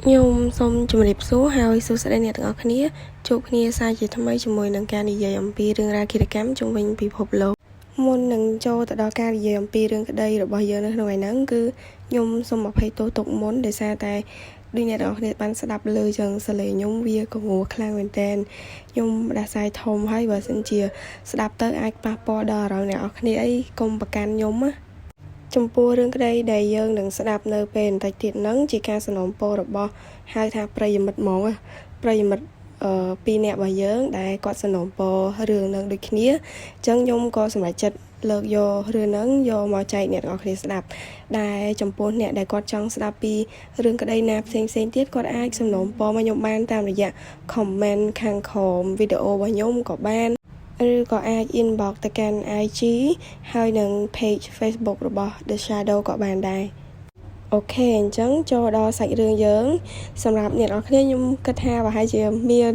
ខ្ញុំសូមជម្រាបសួរហើយសួស្តីអ្នកទាំងអស់គ្នាជួបគ្នាសាជាថ្មីជាមួយនឹងការនិយាយអំពីរឿងរ៉ាវឃាតកម្មជុំវិញពិភពលោកមុននឹងចូលទៅដល់ការនិយាយអំពីរឿងក្តីរបស់យើងនៅក្នុងថ្ងៃហ្នឹងគឺខ្ញុំសូមអភ័យទោសទុកមុនដោយសារតែដូចអ្នកទាំងអស់គ្នាបានស្ដាប់លើចឹងសលេងខ្ញុំវាកងួខ្លាំងមែនតើខ្ញុំដាសាយធំហើយបើសិនជាស្ដាប់ទៅអាចប៉ះពាល់ដល់អារម្មណ៍អ្នកទាំងអស់គ្នាអីកុំប្រកាន់ខ្ញុំណាចំពោះរឿងក្តីដែលយើងនឹងស្ដាប់នៅពេលបន្តិចទៀតហ្នឹងជាការសំណូមពររបស់ហៅថាប្រិយមិត្តហ្មងប្រិយមិត្តពីរនាក់របស់យើងដែលគាត់សំណូមពររឿងហ្នឹងដូចគ្នាអញ្ចឹងខ្ញុំក៏សម្រេចចិត្តលើកយករឿងហ្នឹងយកមកចែកអ្នកទាំងអស់គ្នាស្ដាប់ដែលចំពោះអ្នកដែលគាត់ចង់ស្ដាប់ពីរឿងក្តីណាផ្សេងទៀតគាត់អាចសំណូមពរមកខ្ញុំបានតាមរយៈ comment ខាងក្រោមវីដេអូរបស់ខ្ញុំក៏បានឬក៏អាច inbox ទៅកាន់ IG ហើយនឹង page Facebook របស់ The Shadow ក៏បានដែរអូខេអញ្ចឹងចូលដល់សាច់រឿងយើងសម្រាប់អ្នកនរគ្នាខ្ញុំគិតថាប្រហែលជាមាន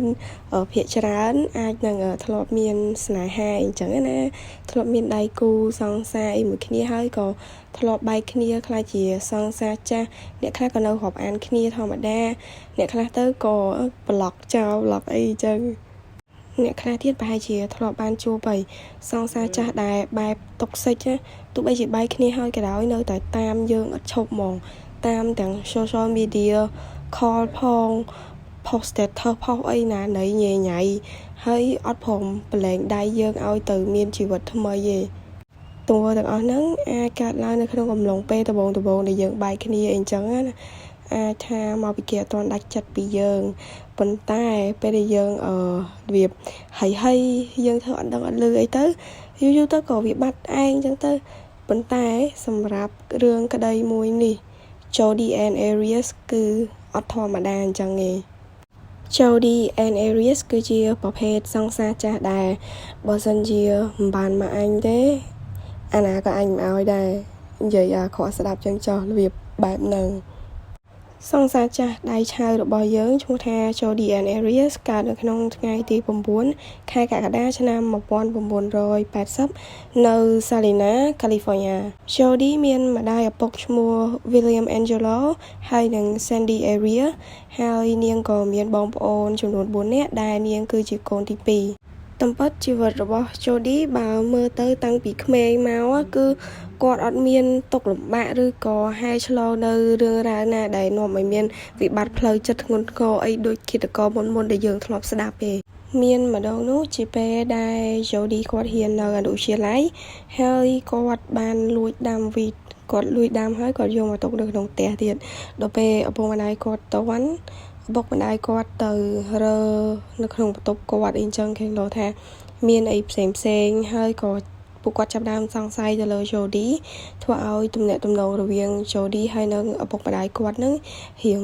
ភាគច្រើនអាចនឹងធ្លាប់មានស្នេហាអញ្ចឹងណាធ្លាប់មានដៃគូសង្សារអីមួយគ្នាហើយក៏ធ្លាប់បែកគ្នាខ្លះជាសង្សារចាស់អ្នកខ្លះក៏នៅរាប់អានគ្នាធម្មតាអ្នកខ្លះទៅក៏ប្លុកចោលប្លុកអីអញ្ចឹងអ្នកខ្លះទៀតប្រហែលជាធ្លាប់បានជួបហើយសង្សារចាស់ដែលបែបតុកសិចទោះបីជាបែកគ្នាហើយក៏ដោយនៅតែតាមយើងអត់ឈប់ហ្មងតាមទាំង social media call ផង post status ផុសអីណាណៃញ៉ៃញ៉ៃហើយអត់ព្រមប្រឡែងដៃយើងឲ្យទៅមានជីវិតថ្មីទេតួទាំងអស់ហ្នឹងអាចកើតឡើងនៅក្នុងកំឡុងពេលដំបូងដែលយើងបែកគ្នាអីចឹងណាអាចថាមកពីគេអត់ទាន់ដាច់ចិត្តពីយើងប៉ុន្តែពេលដែលយើងរបៀបហើយយើងធ្វើអត់ដឹងអត់លឺអីទៅយូរទៅក៏វាបាត់ឯងចឹងទៅប៉ុន្តែសម្រាប់រឿងក្តីមួយនេះ Jody and Aries គឺអត់ធម្មតាអញ្ចឹងទេ Jody and Aries គឺជាប្រភេទសង្សារចាស់ដែលបើសិនជាមិនបានមកអញទេអាណាក៏អញមិនឲ្យដែរនិយាយអាខកស្ដាប់ចឹងចោះរបៀបបែបហ្នឹងសង្សារចាស់ដៃឆៅរបស់យើងឈ្មោះថា Jody and Aries កើតនៅក្នុងថ្ងៃទី9ខែកក្កដាឆ្នាំ1980នៅ Salina, California. Jody មានម្ដាយឪពុកឈ្មោះ William Angelo ហើយនិង Sandy Aria ហើយនាងក៏មានបងប្អូនចំនួន4នាក់ដែលនាងគឺជាកូនទី2តាមពិតជីវិតរបស់ Jody បើមើលទៅតាំងពីក្មេងមកគឺគាត់អត់មានទុក្ខលំបាកឬក៏ហែឆ្លងនៅរឿងរ៉ាវណាដែលនាំឲ្យមានវិបត្តិផ្លូវចិត្តធ្ងន់ធ្ងរអីដូចឃាតករមុនដែលយើងធ្លាប់ស្ដាប់ទេមានម្ដងនោះជាពេលដែល Jody គាត់ហ៊ាននៅអនុវិទ្យាល័យហើយគាត់បានលួចដាំវីតគាត់លួចដាំហើយគាត់យកមកទុកនៅក្នុងផ្ទះទៀតដល់ពេលឪពុកម្ដាយគាត់ទៅវ៉ាន់ឪពុកម្ដាយគាត់ទៅរើនៅក្នុងបន្ទប់គាត់អីចឹងគេលោថាមានអីផ្សេងហើយក៏ពួកគាត់ចាប់ដើមសង្ស័យទៅលើ Jody ធ្វើឲ្យទំនាក់ទំនងរវាង Jody ហើយនិងឪពុកម្ដាយគាត់នឹងរៀង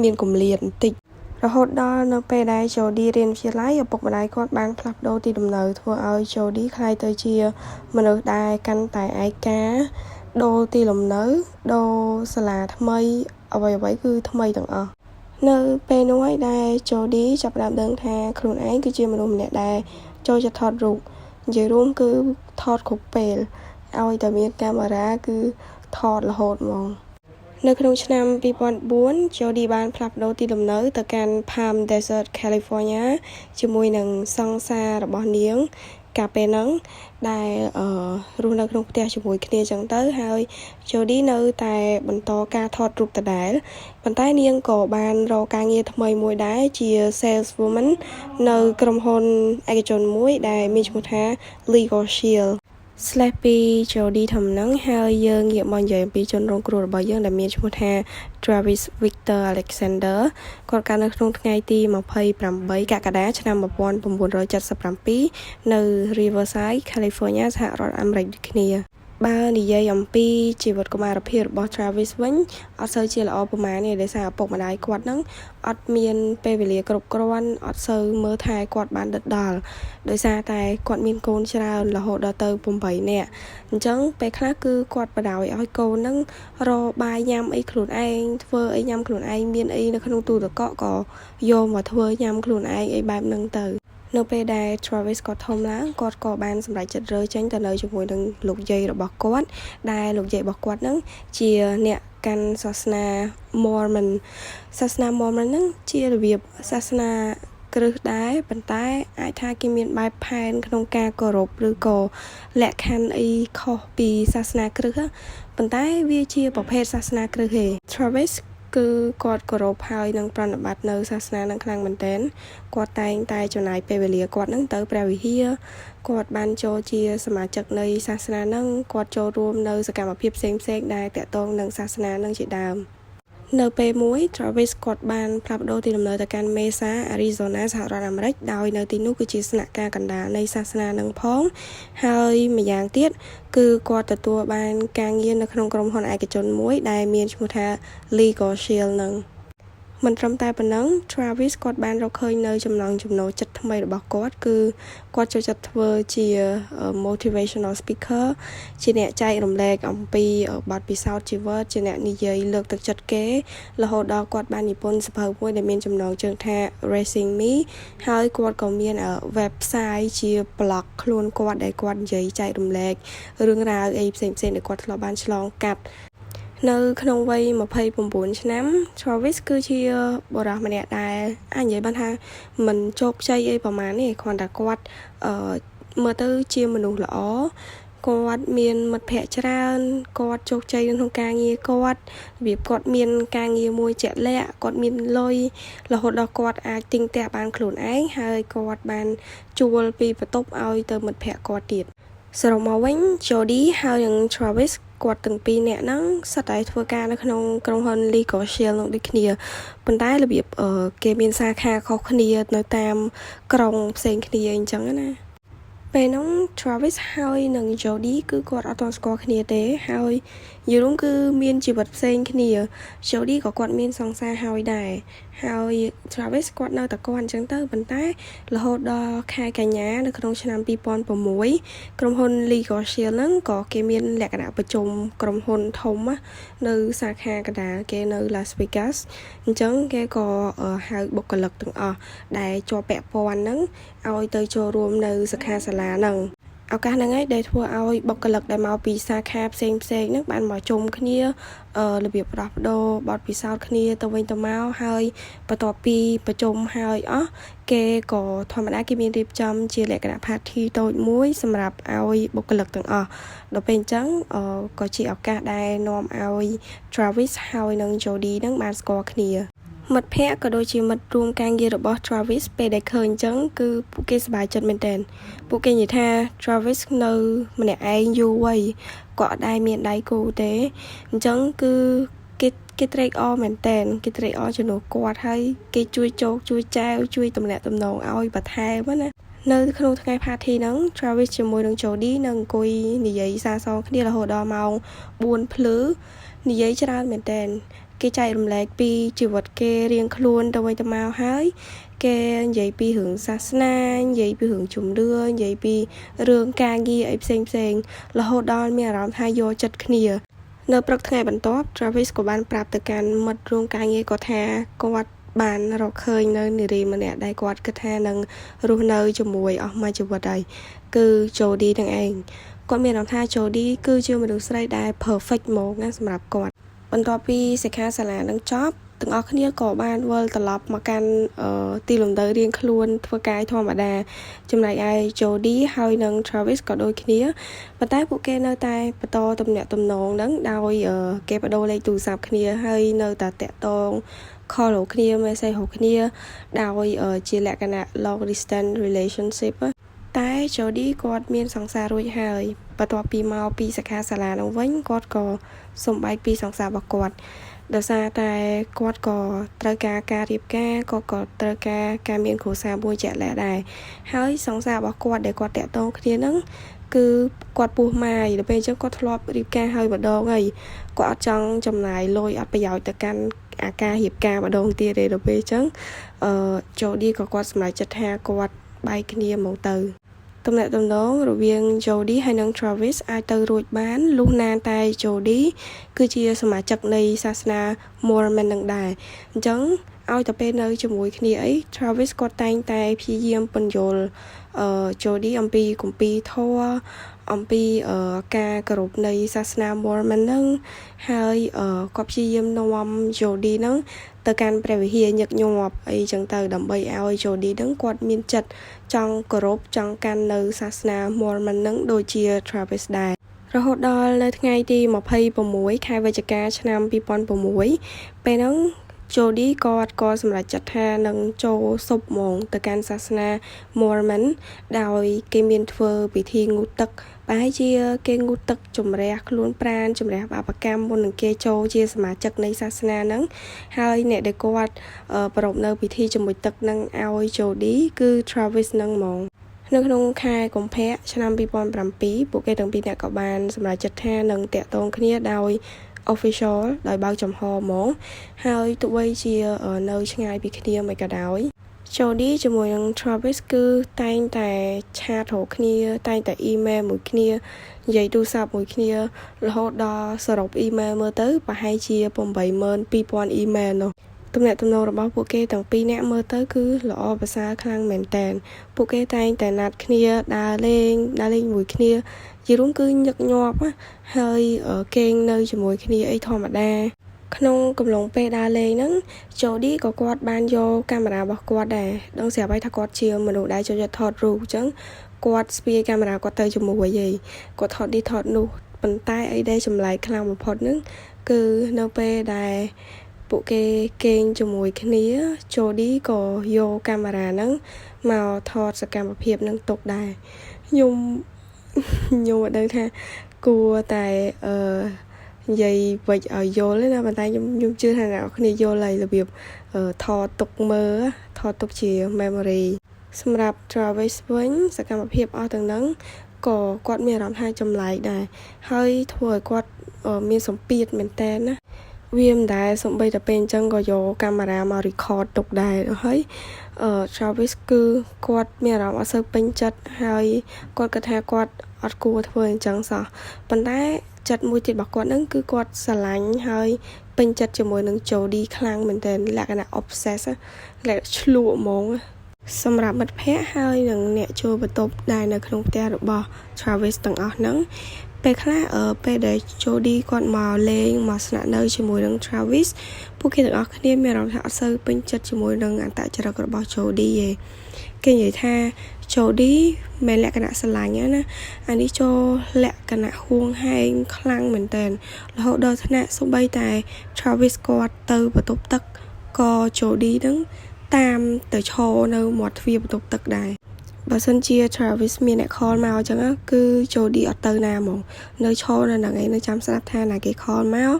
មានគម្លាតបន្តិចរហូតដល់នៅពេលដែល Jody រៀនវិទ្យាល័យឪពុកម្ដាយគាត់បានផ្លាស់ប្ដូរទីលំនៅធ្វើឲ្យ Jody ក្លាយទៅជាមនុស្សដែលកាន់តែឯកាដូរទីលំនៅដូរសាលាថ្មីអ្វីគឺថ្មីទាំងអស់នៅពេលនោះហើយដែល Jody ចាប់ផ្ដើមដឹងថាខ្លួនឯងគឺជាមនុស្សម្នាក់ដែលចូលចិត្តថតរូបនិយាយរួមគឺថតគ្រប់ពេលឲ្យតែមានកាមេរ៉ាគឺថតរហូតហ្មងនៅក្នុងឆ្នាំ2004 Jody បានផ្លាស់ប្ដូរទីលំនៅទៅកាន់ Palm Desert, California ជាមួយនឹងសង្សាររបស់នាងកាលពេលហ្នឹងដែលរស់នៅក្នុងផ្ទះជាមួយគ្នាចឹងទៅហើយ Jody នៅតែបន្តការថតរូបដដែលប៉ុន្តែនាងក៏បានរកការងារថ្មីមួយដែរជា saleswoman នៅក្រុមហ៊ុនឯកជនមួយដែលមានឈ្មោះថា Legal Shield Slappy Jody ធំហ្នឹងហើយយើងងាកមកនិយាយអំពីជនរងគ្រោះរបស់យើងដែលមានឈ្មោះថា Travis Victor Alexander គាត់កើតនៅក្នុងថ្ងៃទី28កក្កដាឆ្នាំ1977នៅ Riverside, California សហរដ្ឋអាមេរិកដូចគ្នាបើនិយាយអំពីជីវិតកុមារភាពរបស់ Travis វិញអត់សូវជាល្អប្រហែលទេដោយសារឪពុកម្ដាយគាត់ហ្នឹងអត់មានពេលវេលាគ្រប់គ្រាន់អត់សូវមើលថែគាត់បានដិតដល់ដោយសារតែគាត់មានកូនច្រើនរហូតដល់ទៅ8នាក់អញ្ចឹងពេលខ្លះគឺគាត់បដ ឲ្យកូនហ្នឹងរកបាយញ៉ាំអីខ្លួនឯងធ្វើអីញ៉ាំខ្លួនឯងមានអីនៅក្នុងទូទឹកកកក៏យកមកធ្វើញ៉ាំខ្លួនឯងអីបែបហ្នឹងទៅនៅពេលដែល Travis គាត់ធំឡើងគាត់ក៏បានសម្រេចចិត្តរើចេញទៅនៅជាមួយនឹងលោកយាយរបស់គាត់ដែលលោកយាយរបស់គាត់ហ្នឹងជាអ្នក កាន់សាសនា Mormon សាសនា Mormon ហ្នឹងជារបៀបសាសនាគ្រឹះដែរប៉ុន្តែអាចថាគេមានបែបផែនក្នុងការគោរពឬក៏លក្ខខណ្ឌអីខុសពីសាសនាគ្រឹះប៉ុន្តែវាជាប្រភេទសាសនាគ្រឹះទេ Travis គឺគាត់គោរពហើយនឹងប្រណិប័តនៅសាសនានឹងខ្លាំងមែនទែនគាត់តែងតែចំណាយពេលវេលាគាត់នឹងទៅព្រះវិហារគាត់បានចូលជាសមាជិកនៃសាសនានឹងគាត់ចូលរួមនៅសកម្មភាពផ្សេងៗដែលតាក់ទងនឹងសាសនានឹងជាដើមនៅពេលមួយ Travis គាត់បានផ្លាស់ប្ដូរទីលំនៅទៅកាន់ Mesa Arizona សហរដ្ឋអាមេរិកដោយនៅទីនោះគឺជាស្នាក់ការកណ្ដាលនៃសាសនានឹងផងហើយម្យ៉ាងទៀតគឺគាត់ទទួលបានការងារនៅក្នុងក្រុមហ៊ុនឯកជនមួយដែលមានឈ្មោះថា Legal Shield នឹងមិនត្រឹមតែប៉ុណ្ណឹង Travis គាត់បានរកឃើញនៅចំណង់ចំណូលចិត្តថ្មីរបស់គាត់គឺគាត់ចូលចិត្តធ្វើជា motivational speaker ជាអ្នកចែករំលែកអំពីបទពិសោធន៍ជីវិតជាអ្នកនិយាយលើកទឹកចិត្តគេរហូតដល់គាត់បាននិពន្ធសៀវភៅមួយដែលមានចំណងជើងថា Raising Me ហើយគាត់ក៏មាន website ជា blog ខ្លួនគាត់ដែលគាត់និយាយចែករំលែករឿងរ៉ាវអីផ្សេងៗដែលគាត់ធ្លាប់បានឆ្លងកាត់នៅក្នុងវ័យ29ឆ្នាំ Travis គឺជាបុរសម្នាក់ដែលអាចនិយាយបានថាមិនជោគជ័យអីប្រហែលទេគ្រាន់តែគាត់មើលទៅជាមនុស្សល្អគាត់មានមិត្តភ័ក្តិច្រើនគាត់ជោគជ័យក្នុងការងារគាត់របៀបគាត់មានការងារមួយជាក់លាក់គាត់មានលុយរហូតដល់គាត់អាចទិញផ្ទះបានខ្លួនឯងហើយគាត់បានជួលពីបន្ទប់ឲ្យទៅមិត្តភ័ក្តិគាត់ទៀតសរុបមកវិញ Jody ហើយនិង Travis គាត់ទាំងពីរនាក់ហ្នឹងសិតតែធ្វើការនៅក្នុងក្រុមហ៊ុន Legal Shield នឹងដូចគ្នាប៉ុន្តែរបៀបគេមានសាខាខុសគ្នានៅតាមក្រុងផ្សេងគ្នាអញ្ចឹងណាពេលហ្នឹង Travis ហើយនិង Jody គឺគាត់អត់ទាន់ស្គាល់គ្នាទេហើយយូរគឺមានជីវិតផ្សេងគ្នា Jody ក៏គាត់មានសង្សារហើយដែរហើយ Travis គាត់នៅតែគាត់អញ្ចឹងទៅប៉ុន្តែរហូតដល់ខែកញ្ញានៅក្នុងឆ្នាំ2006ក្រុមហ៊ុន Legal Shield ហ្នឹងក៏គេមានលក្ខណៈប្រជុំក្រុមហ៊ុនធំនៅសាខាកណ្ដាលគេនៅ Las Vegas អញ្ចឹងគេក៏ហៅបុគ្គលិកទាំងអស់ដែលជាប់ពាក់ព័ន្ធហ្នឹងឲ្យទៅចូលរួមនៅសិក្ខាសាលាហ្នឹងឱកាសហ្នឹងឯងដែលធ្វើឲ្យបុគ្គលិកដែលមកពីសាខាផ្សេងៗហ្នឹងបានមកជុំគ្នារបៀបផ្ដោះប្ដូរបទពិសោធន៍គ្នាទៅវិញទៅមកហើយបន្ទាប់ពីប្រជុំហើយអស់គេក៏ធម្មតាគេមានរៀបចំជាលក្ខណៈ party តូចមួយសម្រាប់ឲ្យបុគ្គលិកទាំងអស់ដល់ពេលអញ្ចឹងក៏ជាឱកាសដែលនាំឲ្យ Travis ហើយនិង Jody ហ្នឹងបានស្គាល់គ្នាមិត្តភ័ក្តិក៏ដូចជាមិត្តរួមការងាររបស់ Travis ពេលដែលឃើញអញ្ចឹងគឺពួកគេសប្បាយចិត្តមែនទែនពួកគេនិយាយថា Travis នៅម្នាក់ឯងយូរហើយគាត់អត់ដែលមានដៃគូទេអញ្ចឹងគឺគេត្រេកអរមែនទែនគេត្រេកអរជំនួសគាត់ហើយគេជួយជោគជួយចែវជួយតំណាក់តំណងឲ្យបន្ថែមណានៅក្នុងថ្ងៃ party ហ្នឹង Travis ជាមួយនឹង Jody នឹងអង្គុយនិយាយសារសងគ្នារហូតដល់ម៉ោង 4 ភ្លឺនិយាយច្រើនមែនទែនគេចែករំលែកពីជីវិតគេរៀងខ្លួនទៅវិញទៅមកហើយគេនិយាយពីរឿងសាសនានិយាយពីរឿងជំនឿនិយាយពីរឿងការងារអីផ្សេងរហូតដល់មានអារម្មណ៍ថាយកចិត្តគ្នានៅព្រឹកថ្ងៃបន្ទាប់ Travis ក៏បានប្រាប់ទៅកាន់មិត្តរួមការងារគាត់ថាគាត់បានរកឃើញនៅនារីម្នាក់ដែលគាត់គិតថានឹងរស់នៅជាមួយអស់មួយជីវិតហើយគឺ Jody នឹងឯងគាត់មានអារម្មណ៍ថា Jody គឺជាមនុស្សស្រីដែល perfect ហ្មងណាសម្រាប់គាត់បន្ទាប់ពីសិក្ខាសាលានឹងចប់ទាំងអស់គ្នាក៏បានវិលត្រឡប់មកកាន់ទីលំនៅរៀងខ្លួនធ្វើការធម្មតាចំណែកឯ Jody ហើយនិង Travis ក៏ដូចគ្នាប៉ុន្តែពួកគេនៅតែបន្តទំនាក់ទំនងហ្នឹងដោយគេបដូរលេខទូរស័ព្ទគ្នាហើយនៅតែតាក់ទង call គ្នា message គ្នាដោយជាលក្ខណៈ long distance relationship តែ Jody គាត់មានសង្សាររួចហើយបន្ទាប់ពីមកពីសិក្ខាសាលានោះវិញគាត់ក៏សំបែកពីសង្សាររបស់គាត់ដោយសារតែគាត់ក៏ត្រូវការរៀបការគាត់ក៏ត្រូវការមានគ្រួសារមួយជាក់លាក់ដែរហើយសង្សាររបស់គាត់ដែលគាត់តាក់ទងគ្នាហ្នឹងគឺគាត់ពោះម៉ាយដល់ពេលអញ្ចឹងគាត់ធ្លាប់រៀបការហើយម្ដងហើយគាត់អត់ចង់ចំណាយលុយអត់ប្រយោជន៍ទៅកាន់អាការរៀបការម្ដងទៀតទេដល់ពេលអញ្ចឹងJody ក៏គាត់សម្រេចចិត្តថាគាត់បែកគ្នាមកទៅទំនាក់ទំនងរវាង Jody ហើយនិង Travis អាចទៅរួចបានលុះណានតែ Jody គឺជាសមាជិកនៃសាសនា Mormon នឹងដែរអញ្ចឹងឲ្យតែពេលនៅជាមួយគ្នាអី Travis គាត់តែងតែព្យាយាមពន្យល់Jody អំពីគម្ពីរធម៌ អំពីការគោរពនៃសាសនា Mormon ហ្នឹងហើយគាត់ព្យាយាមនាំ Jody ហ្នឹងទៅកាន់ព្រះវិហារញឹកញាប់អីចឹងទៅដើម្បីឲ្យ Jody ហ្នឹងគាត់មានចិត្តចង់គោរពចង់កាន់នៅសាសនា Mormon ហ្នឹងដូចជា Travis ដែររហូតដល់នៅថ្ងៃទី26ខែវិច្ឆិកាឆ្នាំ2006ពេលហ្នឹងJody គាត់ក៏សម្រេចចិត្តថានឹងចូលស៊ុបហ្មងទៅកាន់សាសនា Mormon ដោយគេមានធ្វើពិធីងូតទឹកប្រហែលជាគេងូតទឹកជំរះខ្លួនប្រាណជំរះបាបកម្មមុននឹងគេចូលជាសមាជិកនៃសាសនាហ្នឹងហើយអ្នកដែលគាត់ប្រពៃនៅពិធីជាមួយទឹកហ្នឹងឲ្យ Jody គឺ Travis ហ្នឹងហ្មងនៅក្នុងខែកុម្ភៈឆ្នាំ2007ពួកគេទាំងពីរនាក់ក៏បានសម្រេចចិត្តថានឹងតាក់ទងគ្នាដោយ official ដោយបើកចំហហ្មងហើយទោះបីជានៅឆ្ងាយពីគ្នាមិនក៏ដោយ Jody ជាមួយនឹង Travis គឺតែងតែឆាតរកគ្នាតែងតែ email មួយគ្នានិយាយទូរស័ព្ទមួយគ្នារហូតដល់សរុប email មើលទៅប្រហែលជា 82,000 email នោះទំនាក់ទំនងរបស់ពួកគេទាំងពីរនាក់មើលទៅគឺល្អប្រសើរខ្លាំងមែនតើពួកគេតែងតែណាត់គ្នាដើរលេងមួយគ្នាជារួមគឺញឹកញាប់ហើយគេងនៅជាមួយគ្នាអីធម្មតាក្នុងកំឡុងពេលដើរលេងហ្នឹង Jody ក៏គាត់បានយកកាមេរ៉ារបស់គាត់ដែរដឹងស្រាប់ហើយថាគាត់ជាមនុស្សដែលចូលចិត្តថតរូបអញ្ចឹងគាត់ស្ពាយកាមេរ៉ាគាត់ទៅជាមួយហីគាត់ថតនេះថតនោះប៉ុន្តែអីដែលចម្លែកខ្លាំងបំផុតហ្នឹងគឺនៅពេលដែលពួកគេគេងជាមួយគ្នា Jody ក៏យកកាមេរ៉ាហ្នឹងមកថតសកម្មភាពហ្នឹងទុកដែរខ្ញុំអត់ដឹងថាគួរតែនិយាយវិចឲ្យយល់ទេណាប៉ុន្តែខ្ញុំជឿថាអ្នកគ្នាយល់ហើយរបៀបថតទុកមើលថតទុកជា memory សម្រាប់ Travis វិញសកម្មភាពអស់ទាំងហ្នឹងក៏គាត់មានអារម្មណ៍ថាចម្លែកដែរហើយធ្វើឲ្យគាត់មានសម្ពាធមែនតើណាវាមិនដែលសំបីតែពេលអញ្ចឹងក៏យកកាមេរ៉ាមក record ទុកដែរហើយTravis គឺគាត់មានអារម្មណ៍អត់សូវពេញចិត្តហើយគាត់គិតថាគាត់អត់គួរធ្វើអញ្ចឹងសោះប៉ុន្តែចិត្តមួយទៀតរបស់គាត់ហ្នឹងគឺគាត់ស្រឡាញ់ហើយពេញចិត្តជាមួយនឹង Jody ខ្លាំងមែនទែនលក្ខណៈ obsess លក្ខណៈឆ្លក់ហ្មងសម្រាប់មិត្តភ័ក្តិហើយនឹងអ្នកចូលបន្ទប់ដែលនៅក្នុងផ្ទះរបស់ Travis ទាំងអស់ហ្នឹងពេលខ្លះពេលដែល Jody គាត់មកលេងមកស្នាក់នៅជាមួយនឹង Travis ពួកគេទាំងអស់គ្នាមានអារម្មណ៍ថាអត់សូវពេញចិត្តជាមួយនឹងអត្តចរិតរបស់ Jody ទេគេនិយាយថា Jody មានលក្ខណៈស្រឡាញ់ណាអានេះចូលលក្ខណៈហួងហែងខ្លាំងមែនតើរហូតដល់ថ្នាក់សូម្បីតែ Travis គាត់ទៅបន្ទប់ទឹកក៏ Jody ហ្នឹងតាមទៅឈរនៅមាត់ទ្វារបន្ទប់ទឹកដែរបើសិនជា Travis មានអ្នក call មកអញ្ចឹងគឺ Jody អត់ទៅណាហ្មងនៅឈរនៅហ្នឹងឯងនៅចាំស្ដាប់ថាណាគេ call មក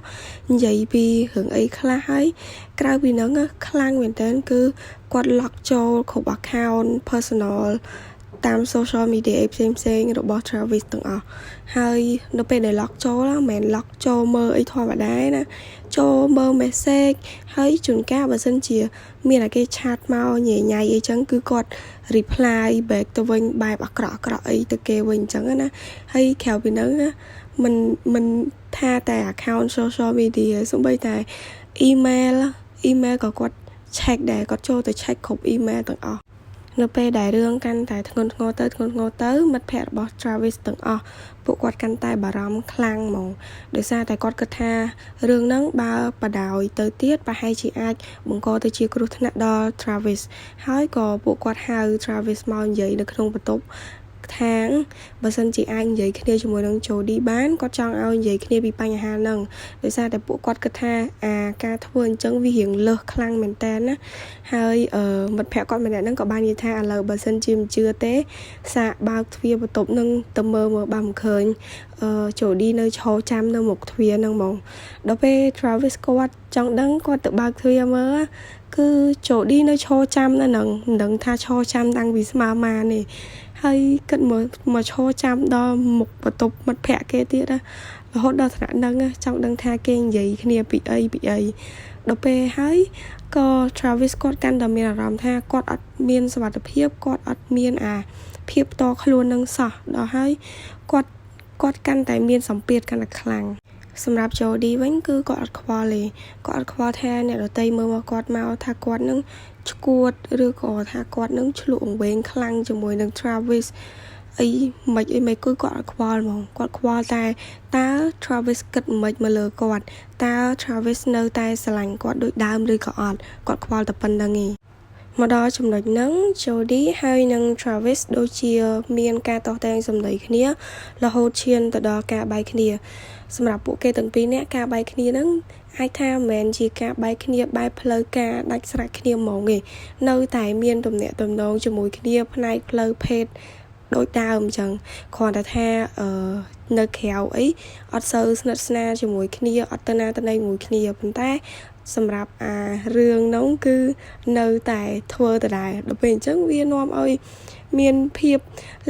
និយាយពីរឿងអីខ្លះហើយក្រៅពីហ្នឹងខ្លាំងមែនតើគឺគាត់ lock ចូលគ្រប់ account personal តាម social media ផ្សេងៗរបស់ Travis ទាំងអស់ហើយនៅពេលដែល lock ចូលមិនមែន lock ចូលមើលអីធម្មតាណាចូលមើល message ហើយជួនកាលបើសិនជាមានតែគេឆាតមកញ៉ៃញ៉ៃអីចឹងគឺគាត់ reply back ទៅវិញបែបអាក្រក់អីទៅគេវិញអញ្ចឹងណាហើយក្រៅពីហ្នឹងណាមិនថាតែ account social media សូម្បីតែ email ក៏គាត់ check ដែរគាត់ចូលទៅ check គ្រប់ email ទាំងអស់នៅពេលដែលរឿងកាន់តែធ្ងន់ធ្ងរទៅមិត្តភ័ក្តិរបស់ Travis ទាំងអស់ពួកគាត់កាន់តែបារម្ភខ្លាំងហ្មងដោយសារតែគាត់គិតថារឿងហ្នឹងបើបដ ாய் ទៅទៀតប្រហែលជាអាចបង្កទៅជាគ្រោះថ្នាក់ដល់ Travis ហើយក៏ពួកគាត់ហៅ Travis មកនិយាយនៅក្នុងបន្ទប់ខាងបើសិនជាអាចនិយាយគ្នាជាមួយនឹង Jody បានគាត់ចង់ឲ្យនិយាយគ្នាពីបញ្ហាហ្នឹងដោយសារតែពួកគាត់គិតថាការធ្វើអញ្ចឹងវារៀងលើសខ្លាំងមែនតើណាហើយមិត្តភ័ក្តិគាត់ម្នាក់ហ្នឹងក៏បាននិយាយថាឥឡូវបើសិនជាមិនជឿទេសាកបើកទ្វារបន្ទប់ហ្នឹងទៅមើលបើមិនឃើញJody នៅឈរចាំនៅមុខទ្វារហ្នឹងហ្មងដល់ពេល Travis គាត់ចង់ដឹងគាត់ទៅបើកទ្វារមើលគឺ Jody នៅឈរចាំនៅហ្នឹងមិនដឹងថាឈរចាំតាំងពីស្មើម៉ានទេហើយគិតមកឈរចាំដល់មុខបន្ទប់មិត្តភ័ក្តិគេទៀតណារហូតដល់ថ្នាក់ហ្នឹងចង់ដឹងថាគេនិយាយគ្នាពីអីដល់ពេលហើយក៏ Travis គាត់កាន់តែមានអារម្មណ៍ថាគាត់អត់មានសុវត្ថិភាពគាត់អត់មានភាពតខ្លួននឹងសោះដល់ហើយគាត់កាន់តែមានសម្ពាធកាន់តែខ្លាំងសម្រាប់ Jody វិញគឺគាត់អត់ខ្វល់ទេគាត់អត់ខ្វល់ថាអ្នកដទៃមើលមកគាត់មកថាគាត់នឹងឈួតឬក៏ថាគាត់នឹងឆ្លក់អង្វែងខ្លាំងជាមួយនឹង Travis អីមិនគឺគាត់អត់ខ្វល់ហ្មងគាត់ខ្វល់តែតើ Travis គិតមិនមកលើគាត់តើ Travis នៅតែស្រឡាញ់គាត់ដូចដើមឬក៏អត់គាត់ខ្វល់តែប៉ុណ្្នឹងឯងមកដល់ចំណុចហ្នឹង Jody ហើយនិង Travis ដូចជាមានការតោះតែងសម្ដីគ្នារហូតឈានទៅដល់ការបែកគ្នាសម្រាប់ពួកគេទាំងពីរនាក់ការបែកគ្នាហ្នឹងអាចថាមិនមែនជាការបែកគ្នាបែបផ្លូវការដាច់ស្រេចគ្នាហ្មងទេនៅតែមានទំនាក់ទំនងជាមួយគ្នាផ្នែកផ្លូវភេទដូចដើមអញ្ចឹងគ្រាន់តែថានៅក្រៅអីអត់សូវស្និទ្ធស្នាលជាមួយគ្នាអត់ទៅណាទៅណីជាមួយគ្នាប៉ុន្តែសម្រាប់រឿងនោះគឺនៅតែធ្វើដដែលដល់ពេលអញ្ចឹងវានាំឲ្យមានភាព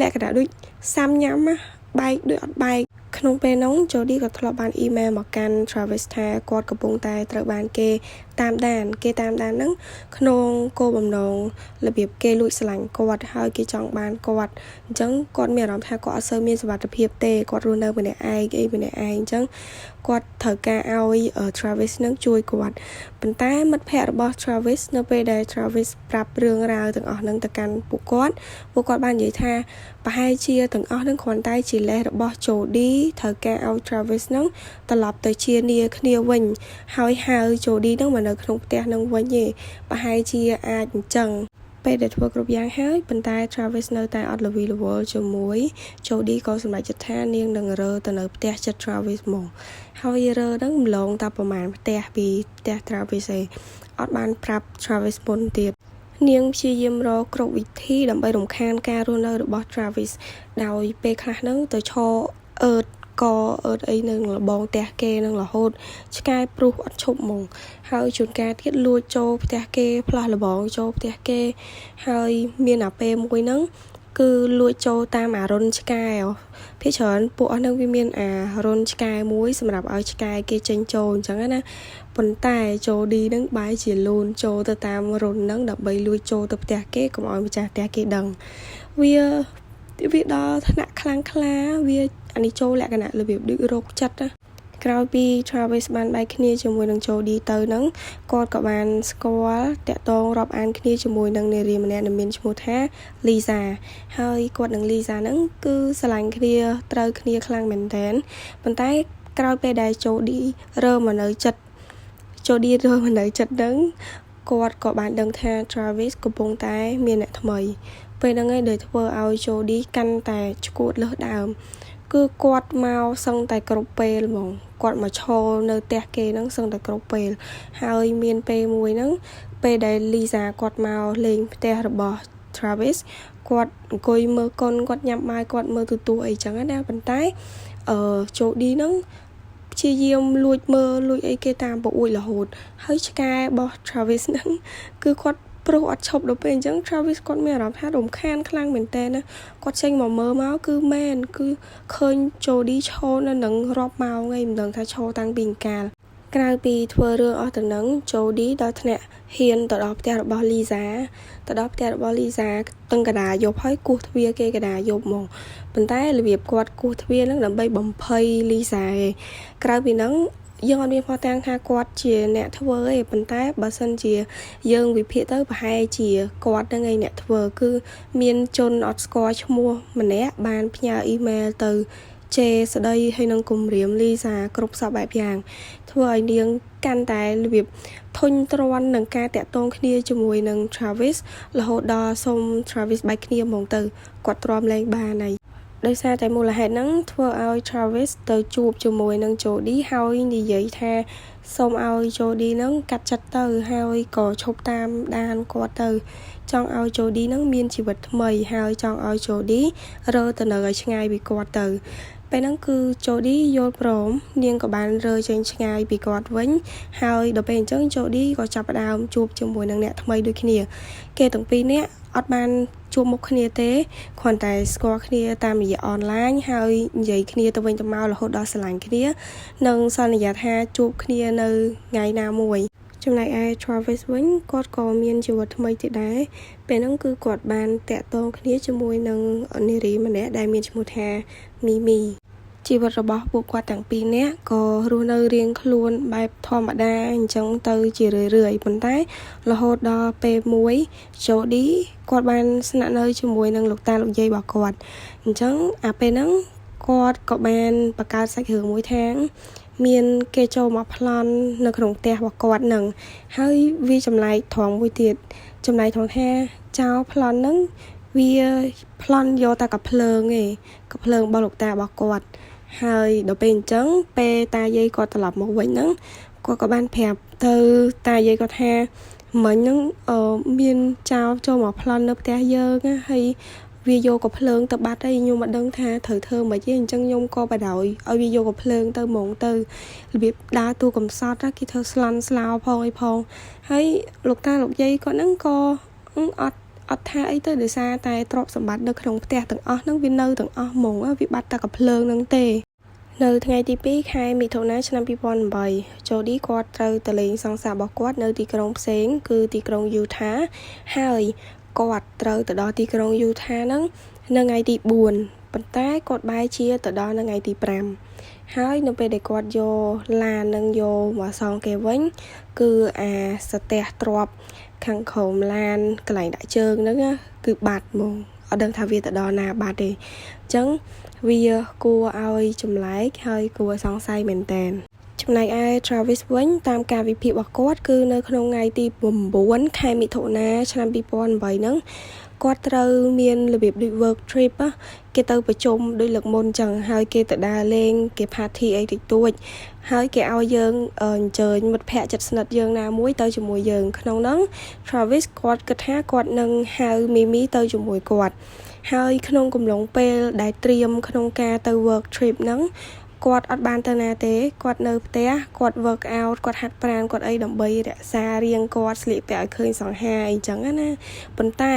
លក្ខណៈដូចសាំញ៉ាំបែកដូចអត់បែកក្នុងពេលនោះ Jody ក៏ធ្លាប់បានអ៊ីមែលមកកាន់ Travis ថាគាត់កំពុងតែត្រូវបានគេតាមដានហ្នឹងក្នុងគោលបំណងរបៀបគេលួចស្រឡាញ់គាត់ហើយគេចង់បានគាត់អញ្ចឹងគាត់មានអារម្មណ៍ថាគាត់អត់សូវមានសុវត្ថិភាពទេគាត់រស់នៅម្នាក់ឯងអញ្ចឹងគាត់ត្រូវការឲ្យ Travis នឹងជួយគាត់ប៉ុន្តែមិត្តភ័ក្តិរបស់ Travis នៅពេលដែល Travis ប្រាប់រឿងរ៉ាវទាំងអស់ហ្នឹងទៅកាន់ពួកគាត់បាននិយាយថាប្រហែលជាទាំងអស់ហ្នឹងគ្រាន់តែជាលេសរបស់ Jody ត្រូវការឲ្យ Travis ហ្នឹងត្រឡប់ទៅជានីគ្នាវិញហើយហៅ Jody ហ្នឹងមកនៅក្នុងផ្ទះហ្នឹងវិញទេប្រហែលជាអាចអញ្ចឹងពេលដែលធ្វើគ្រប់យ៉ាងហើយប៉ុន្តែ Travis នៅតែអត់ល្វីល្វល់ជាមួយ Jody ក៏សម្រេចចិត្តថានាងនឹងរើទៅនៅផ្ទះចិត្ត Travis មកហើយរើហ្នឹងម្លងតែប្រហែលផ្ទះពីផ្ទះ Travis ឯងអត់បានប្រាប់ Travis មុនទៀតនាងព្យាយាមរកគ្រប់វិធីដើម្បីរំខានការរស់នៅរបស់ Travis ដោយពេលខ្លះហ្នឹងទៅឈរអឺតអីនៅលបងផ្ទះគេនឹងរហូតឆ្កែព្រុសអត់ឈប់ហ្មងហើយជួនកាលទៀតលួចចូលផ្ទះគេផ្លាស់លបងចូលផ្ទះគេហើយមានអាពេលមួយហ្នឹងគឺលួចចូលតាមអារុនឆ្កែភាគច្រើនពួកអស់ហ្នឹងវាមានអារុនឆ្កែមួយសម្រាប់ឲ្យឆ្កែគេចេញចូលអញ្ចឹងណាប៉ុន្តែ Jody ហ្នឹងបែរជាលូនចូលទៅតាមរុនហ្នឹងដើម្បីលួចចូលទៅផ្ទះគេកុំឲ្យម្ចាស់ផ្ទះគេដឹងវាដល់ថ្នាក់ខ្លាំងក្លាវាអានេះចូលលក្ខណៈរបៀបដូចរោគចិត្តណាក្រោយពី Travis បានបែកគ្នាជាមួយនឹង Jody ទៅហ្នឹងគាត់ក៏បានស្គាល់តាក់ទងរាប់អានគ្នាជាមួយនឹងនារីម្នាក់ដែលមានឈ្មោះថា Lisa ហើយគាត់និង Lisa ហ្នឹងគឺស្រឡាញ់គ្នាត្រូវគ្នាខ្លាំងមែនទែនប៉ុន្តែក្រោយពេលដែល Jody រើមកនៅចិត្តហ្នឹងគាត់ក៏បានដឹងថា Travis កំពុងតែមានអ្នកថ្មីពេលហ្នឹងឯងដែលធ្វើឲ្យ Jody កាន់តែឈួតលើសដើមគឺគាត់មកសឹងតែគ្រប់ពេលហ្មងគាត់មកឈរនៅផ្ទះគេហ្នឹងសឹងតែគ្រប់ពេលហើយមានពេលមួយហ្នឹងពេលដែល Lisa គាត់មកលេងផ្ទះរបស់ Travis គាត់អង្គុយមើលកូនគាត់ញ៉ាំបាយគាត់មើលទូរទស្សន៍អីចឹងណាប៉ុន្តែJody ហ្នឹងព្យាយាមលួចអីគេតាមប្អួយរហូតហើយឆ្កែរបស់ Travis ហ្នឹងគឺគាត់ព្រោះអត់ឈប់ដល់ពេលអញ្ចឹង Travis គាត់មានអារម្មណ៍ថារំខានខ្លាំងមែនតើណាគាត់ចេញមកមើលមកគឺមែនគឺឃើញ Jody ឈរនៅនឹងរាប់ម៉ោងហើយមិនដឹងថាឈរតាំងពីកាលក្រៅពីធ្វើរឿងអស់ទៅនឹង Jody ដល់ថ្នាក់ហ៊ានទៅដល់ផ្ទះរបស់ Lisa តឹងកដាយប់ហើយគោះទ្វារគេកដាយប់ហ្មងប៉ុន្តែរបៀបគាត់គោះទ្វារហ្នឹងដើម្បីបំភ័យ Lisa ឯងក្រៅពីហ្នឹងយើងអត់មានផុសតាំងថាគាត់ជាអ្នកធ្វើទេប៉ុន្តែបើសិនជាយើងវិភាគទៅប្រហែលជាគាត់ហ្នឹងឯងអ្នកធ្វើគឺមានជនអត់ស្គាល់ឈ្មោះម្នាក់បានផ្ញើអ៊ីមែលទៅជេរស្ដីហើយនឹងគំរាម Lisa គ្រប់សពបែបយ៉ាងធ្វើឲ្យនាងកាន់តែរបៀបធុញទ្រាន់នឹងការតាក់ទងគ្នាជាមួយនឹង Travis រហូតដល់សុំ Travis បែកគ្នាហ្មងទៅគាត់ទ្រាំលែងបានហើយដោយសារតែមូលហេតុហ្នឹងធ្វើឲ្យ Travis ទៅជួបជាមួយនឹង Jody ហើយនិយាយថាសូមឲ្យ Jody ហ្នឹងកាត់ចិត្តទៅហើយក៏ឈប់តាមដានគាត់ទៅចង់ឲ្យ Jody ហ្នឹងមានជីវិតថ្មីហើយចង់ឲ្យ Jody រើទៅនៅឲ្យឆ្ងាយពីគាត់ទៅពេលហ្នឹងគឺ Jody យល់ព្រមនាងក៏បានរើចេញឆ្ងាយពីគាត់វិញហើយដល់ពេលអញ្ចឹង Jody ក៏ចាប់ផ្ដើមជួបជាមួយនឹងអ្នកថ្មីដូចគ្នាគេទាំងពីរនាក់អត់បានជួបមុខគ្នាទេគ្រាន់តែស្គាល់គ្នាតាមរយៈអនឡាញហើយនិយាយគ្នាទៅវិញទៅមករហូតដល់ស្រឡាញ់គ្នានិងសន្យាថាជួបគ្នានៅថ្ងៃណាមួយចំណែកឯ Travis វិញគាត់ក៏មានជីវិតថ្មីទៀតដែរពេលហ្នឹងគឺគាត់បានតាក់ទងគ្នាជាមួយនឹងនារីម្នាក់ដែលមានឈ្មោះថា Mimi ជីវិតរបស់ពួកគាត់ទាំងពីរនាក់ក៏រស់នៅរៀងខ្លួនបែបធម្មតាអញ្ចឹងទៅជារឿយៗប៉ុន្តែរហូតដល់ពេលមួយ Jody គាត់បានស្នាក់នៅជាមួយនឹងលោកតាលោកយាយរបស់គាត់អញ្ចឹងអាពេលហ្នឹងគាត់ក៏បានបង្កើតសាច់រឿងមួយថាមានគេចូលមកប្លន់នៅក្នុងផ្ទះរបស់គាត់នឹងហើយវាចម្លែកត្រង់មួយទៀតចម្លែកត្រង់ថាចៅប្លន់ហ្នឹងវាប្លន់យកតែកាភ្លើងឯងកាភ្លើងរបស់លោកតារបស់គាត់ហើយដល់ពេលអញ្ចឹងពេលតាយាយគាត់ត្រឡប់មកវិញហ្នឹងគាត់ក៏បានប្រាប់ទៅតាយាយគាត់ថាមិញហ្នឹងមានចៅចូលមកប្លន់នៅផ្ទះយើងណាហើយវាយកកាភ្លើងទៅបាត់ហើយខ្ញុំមិនដឹងថាត្រូវធ្វើមិនទេអញ្ចឹងខ្ញុំក៏បដ ாய் ឲ្យវាយកកាភ្លើងទៅហ្មងទៅរបៀបដើរតួកំសត់គេធ្វើស្លន់ស្លោផងអីផងហើយលោកតាលោកយាយគាត់ហ្នឹងក៏អត់ថាអីទៅដោយសារតែទ្រព្យសម្បត្តិនៅក្នុងផ្ទះទាំងអស់ហ្នឹងវានៅទាំងអស់ហ្មងវាបាត់តែកាភ្លើងហ្នឹងទេនៅថ្ងៃទី2ខែមិថុនាឆ្នាំ2008 Jody គាត់ត្រូវទៅលេងសង្សាររបស់គាត់នៅទីក្រុងផ្សេងគឺទីក្រុង Utah ហើយគាត់ត្រូវទៅដល់ទីក្រុង Utah ហ្នឹងនៅថ្ងៃទី4ប៉ុន្តែគាត់បែរជាទៅដល់នៅថ្ងៃទី5ហើយនៅពេលដែលគាត់យកឡាននឹងយកមកសងគេវិញគឺអាស្ទះទ្របខាងក្រោមឡានកន្លែងដាក់ជើងហ្នឹងគឺបាត់ហ្មងអត់ដឹងថាវាទៅដល់ណាបាត់ទេអញ្ចឹងវាគួរឲ្យចម្លែកហើយគួរសង្ស័យមែនតើចំណែកឯ Travis វិញតាមការវិភាគរបស់គាត់គឺនៅក្នុងថ្ងៃទី9ខែមិថុនាឆ្នាំ2008ហ្នឹងគាត់ត្រូវមានរបៀបដូច work trip គេទៅប្រជុំដូចលើកមុនចឹងហើយគេទៅដើរលេងគេ party អីតិចតួចហើយគេឲ្យយើងអញ្ជើញមិត្តភ័ក្តិជិតស្និទ្ធយើងណាមួយទៅជាមួយយើងក្នុងហ្នឹង Travis គាត់គិតថាគាត់នឹងហៅ Mimi ទៅជាមួយគាត់ហើយក្នុងកំឡុងពេលដែលត្រៀមក្នុងការទៅ work trip ហ្នឹងគាត់អត់បានទៅណាទេគាត់នៅផ្ទះគាត់ work out គាត់ហាត់ប្រាណគាត់អីដើម្បីរក្សារាងគាត់ស្លៀកពាក់ឲ្យឃើញសង្ហាអីចឹងណាប៉ុន្តែ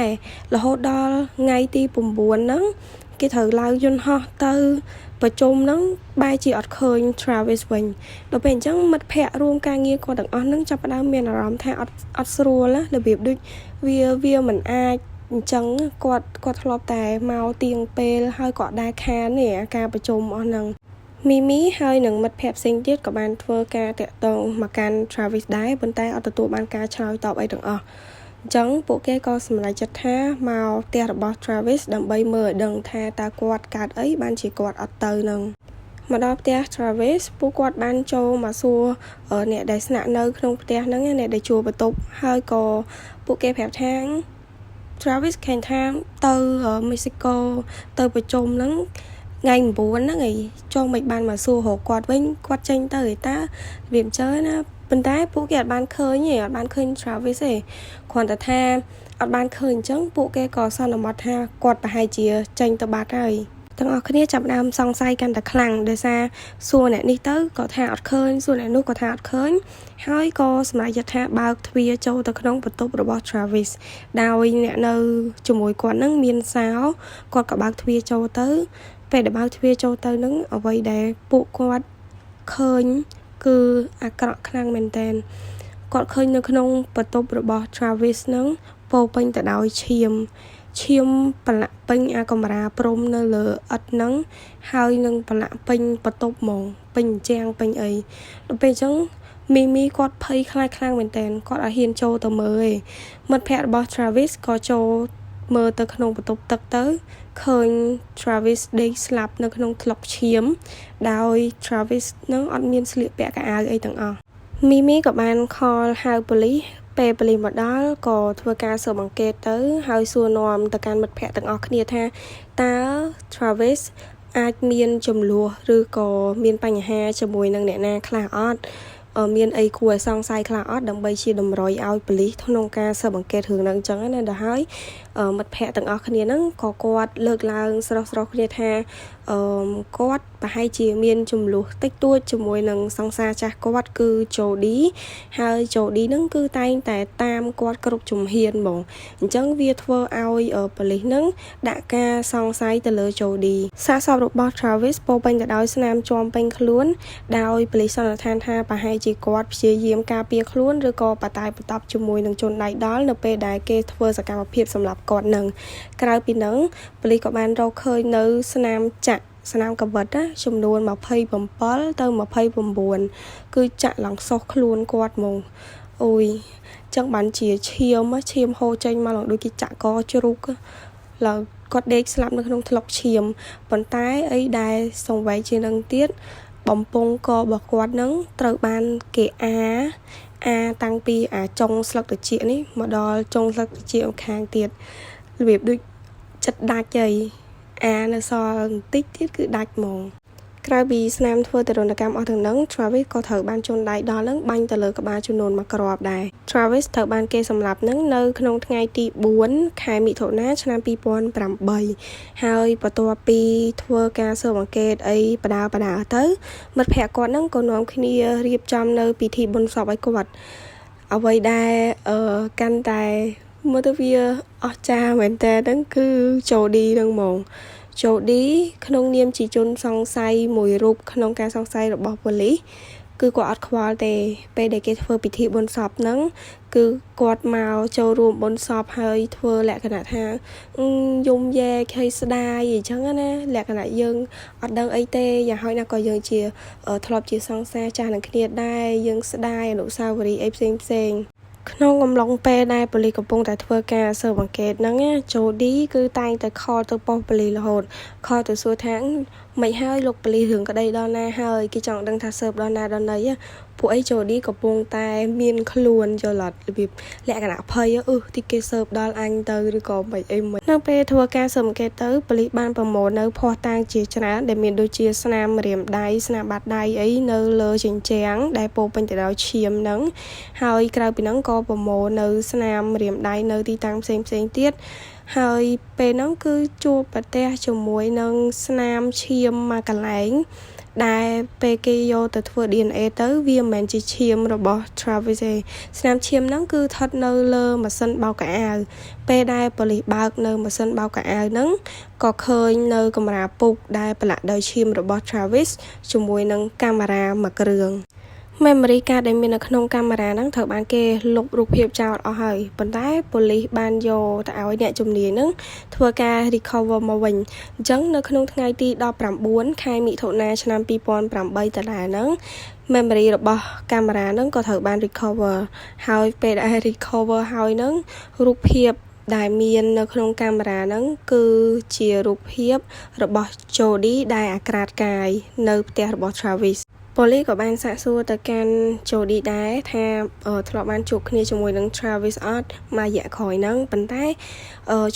រហូតដល់ថ្ងៃទី9ហ្នឹងគេត្រូវឡើងយន្តហោះទៅប្រជុំហ្នឹងបែរជាអត់ឃើញ Travis វិញដល់ពេលអញ្ចឹងមិត្តភ័ក្តិរួមការងារគាត់ទាំងអស់ហ្នឹងចាប់ផ្ដើមមានអារម្មណ៍ថាអត់ស្រួលរបៀបដូចវាមិនអាចអញ្ចឹងគាត់ធ្លាប់តែមកទៀងពេលហើយក៏ដែរខាននេះការប្រជុំអស់ហ្នឹងMimi ហើយនឹងមិត្តភ័ក្តិផ្សេងទៀតក៏បានធ្វើការតាក់ទងមកកាន់ Travis ដែរប៉ុន្តែអត់ទទួលបានការឆ្លើយតបអីទាំងអស់អញ្ចឹងពួកគេក៏សម្រេចចិត្តថាមកផ្ទះរបស់ Travis ដើម្បីមើលឲ្យដឹងថាតើគាត់កើតអីបានជាគាត់អត់ទៅនឹងមកដល់ផ្ទះ Travis ពួកគាត់បានចូលមកសួរអ្នកដែលស្នាក់នៅក្នុងផ្ទះហ្នឹងអ្នកដែលជួលបន្ទប់ហើយក៏ពួកគេប្រាប់ថា Travis ឃើញថាទៅមេស៊ីកូទៅប្រជុំហ្នឹងថ្ងៃ9ហ្នឹងឯងចុះមិនបានមកសួររកគាត់វិញគាត់ចេញទៅឯតាវាអញ្ចឹងណាប៉ុន្តែពួកគេអត់បានឃើញទេអត់បានឃើញ Travis ទេគ្រាន់តែថាអត់បានឃើញអញ្ចឹងពួកគេក៏សន្មតថាគាត់ប្រហែលជាចេញទៅបាត់ហើយទាំងអស់គ្នាចាប់ដើមសង្ស័យកាន់តែខ្លាំងដោយសារសួរអ្នកនេះទៅក៏ថាអត់ឃើញសួរអ្នកនោះក៏ថាអត់ឃើញហើយក៏សម្រេចចិត្តថាបើកទ្វារចូលទៅក្នុងបន្ទប់របស់ Travis ដោយអ្នកនៅជាមួយគាត់នឹងមានសោគាត់ក៏បើកទ្វារចូលទៅពេលដែលបើកទ្វារចូលទៅនឹងអ្វីដែលពួកគាត់ឃើញគឺអាក្រក់ខ្លាំងមែនតើគាត់ឃើញនៅក្នុងបន្ទប់របស់ Travis នឹងពោពេញទៅដោយឈាមប្រឡាក់ពេញអាកាមេរ៉ាព្រំនៅលើអិតហ្នឹងហើយនឹងប្រឡាក់ពេញបន្ទប់ហ្មងពេញជាងពេញអីដល់ពេលអញ្ចឹងMimi គាត់ភ័យខ្លាចខ្លាំងមែនតើគាត់អត់ហ៊ានចូលទៅមើលទេមិត្តភ័ក្តិរបស់ Travis ក៏ចូលមើលទៅក្នុងបន្ទប់ទឹកទៅឃើញ Travis ដេកស្លាប់នៅក្នុងថ្លុកឈាមដោយ Travis នឹងអត់មានស្លៀកពាក់កៅអៅអីទាំងអស់ Mimi ក៏បានខលហៅប៉ូលីសពេលប៉ូលីសមកដល់ក៏ធ្វើការស៊ើបអង្កេតទៅហើយសួរនាំទៅកាន់មិត្តភ័ក្តិទាំងអស់គ្នាថាតើ Travis អាចមានចំនួនឬក៏មានបញ្ហាជាមួយនឹងអ្នកណាខ្លះអត់មានអីគួរឲ្យសង្ស័យខ្លះអត់ដើម្បីជាតម្រុយឲ្យប៉ូលីសក្នុងការស៊ើបអង្កេតរឿងហ្នឹងអញ្ចឹងណាដល់ហើយមិត្តភ័ក្តិទាំងអស់គ្នាហ្នឹងក៏គាត់លើកឡើងស្រស់គ្នាថាគាត់ប្រហែលជាមានចំនួនតិចតួចជាមួយនឹងសង្សារចាស់គាត់គឺ Jody ហើយ Jody ហ្នឹងគឺតែងតែតាមគាត់គ្រប់ជំហានហ្មងអញ្ចឹងវាធ្វើឲ្យប៉ូលីសហ្នឹងដាក់ការសង្ស័យទៅលើ Jody សាកសពរបស់ Travis ពោពេញទៅដោយស្នាមជាំពេញខ្លួនដោយប៉ូលីសសន្និដ្ឋានថាប្រហែលជាគាត់ព្យាយាមការពារខ្លួនឬក៏បតាយបតប់ជាមួយនឹងជនដៃដល់នៅពេលដែលគេធ្វើសកម្មភាពសម្រាប់គាត់នឹងក្រៅពីនឹងប៉ូលីសក៏បានរកឃើញនៅស្នាមចាក់ ស្នាមកវិតណាចំនួន27ទៅ29គឺចាក់ឡើងសោះខ្លួនគាត់ហ្មងអូយចឹងបានជាឈាមហូរចេញមកឡើងដូចគេចាក់កជ្រូកឡើងគាត់ដេកស្លាប់នៅក្នុងថ្លុកឈាមប៉ុន្តែអីដែលសង្វេគជានឹងទៀតបំពង់ករបស់គាត់នឹងត្រូវបានគេតាំងពីចុងស្លឹកត្រចៀកនេះមកដល់ចុងស្លឹកត្រចៀកខាងទៀតរបៀបដូចចិត្តដាច់ហើយនៅសល់បន្តិចទៀតគឺដាច់ហ្មងក្រៅពីស្នាមធ្វើទរណកម្មអស់ទាំងហ្នឹង Travis ក៏ត្រូវបានជន់ដៃដល់នឹងបាញ់ទៅលើក្បាលចំនួន1គ្រាប់ដែរ Travis ត្រូវបានគេសម្លាប់នឹងនៅក្នុងថ្ងៃទី4ខែមិថុនាឆ្នាំ2008ហើយបន្ទាប់ពីធ្វើការស៊ើបអង្កេតអីបដាទៅមិត្តភ័ក្តិគាត់នឹងក៏នាំគ្នារៀបចំនៅពិធីបុណ្យសពឲ្យគាត់អ្វីដែលកាន់តែមើលទៅវាអស្ចារ្យមែនតើហ្នឹងគឺ Jody ហ្នឹងហ្មងJody ក្នុងនាមជាជនសង្ស័យមួយរូបក្នុងការសង្ស័យរបស់ប៉ូលីសគឺគាត់អត់ខ្វល់ទេពេលដែលគេធ្វើពិធីបុណ្យសពហ្នឹងគឺគាត់មកចូលរួមបុណ្យសពហើយធ្វើលក្ខណៈថាយំយែកហើយស្ដាយអញ្ចឹងណាលក្ខណៈយើងអត់ដឹងអីទេយ៉ាងហោចណាស់ក៏យើងជាធ្លាប់ជាសង្សារចាស់នឹងគ្នាដែរយើងស្ដាយអនុស្សាវរីយ៍អីផ្សេងក្នុងកំឡុងពេលដែលប៉ូលីសកំពុងតែធ្វើការស៊ើបអង្កេតហ្នឹង Jody គឺតែងតែខលទៅប៉ុស្តិ៍ប៉ូលីសរហូតខលទៅសួរថាមិនហើយលោកប៉ូលីសរឿងក្តីដល់ណាហើយគេចង់ដឹងថាស៊ើបដល់ណាដល់ណីពួកអី Jody កំពុងតែមានខ្លួនយល់អត់របៀបលក្ខណៈភ័យទីគេស៊ើបដល់អញទៅឬក៏មិនអីមិននៅពេលធ្វើការស៊ើបអង្កេតទៅប៉ូលីសបានប្រមូលនៅភស្តុតាងជាច្រើនដែលមានដូចជាស្នាមម្រាមដៃស្នាមបាតដៃអីនៅលើជញ្ជាំងដែលពោពេញទៅដោយឈាមហ្នឹងហើយក្រៅពីហ្នឹងក៏ប្រមូលនៅស្នាមម្រាមដៃនៅទីតាំងផ្សេងទៀតហើយពេលហ្នឹងគឺជួបប្រទះជាមួយនឹងស្នាមឈាមមកកន្លែងដែលពេលគេយកទៅធ្វើ DNA ទៅវាមិនមែនជាឈាមរបស់ Travis ទេស្នាមឈាមហ្នឹងគឺស្ថិតនៅលើម៉ាស៊ីនបោកកៅអៅពេលដែលប៉ូលីសបើកនៅម៉ាស៊ីនបោកកៅអៅហ្នឹងក៏ឃើញនៅកាមេរ៉ាពុកដែលប្រឡាក់ដោយឈាមរបស់ Travis ជាមួយនឹងកាមេរ៉ាមួយគ្រឿងmemory card ដែលមាននៅក្នុងកាមេរ៉ាហ្នឹងត្រូវបានគេលុបរូបភាពចោលអស់ហើយប៉ុន្តែប៉ូលីសបានយកទៅឲ្យអ្នកជំនាញហ្នឹងធ្វើការ recover មកវិញអញ្ចឹងនៅក្នុងថ្ងៃទី19ខែមិថុនាឆ្នាំ2008ដដែលហ្នឹង memory របស់កាមេរ៉ាហ្នឹងក៏ត្រូវបាន recover ហើយពេលដែល recover ហើយហ្នឹងរូបភាពដែលមាននៅក្នុងកាមេរ៉ាហ្នឹងគឺជារូបភាពរបស់ Jody ដែលអាក្រាតកាយនៅផ្ទះរបស់ Travisប៉ូលីសក៏បានសាកសួរទៅកាន់ Jody ដែរថាធ្លាប់បានជួបគ្នាជាមួយនឹង Travis អត់មួយរយៈក្រោយហ្នឹងប៉ុន្តែ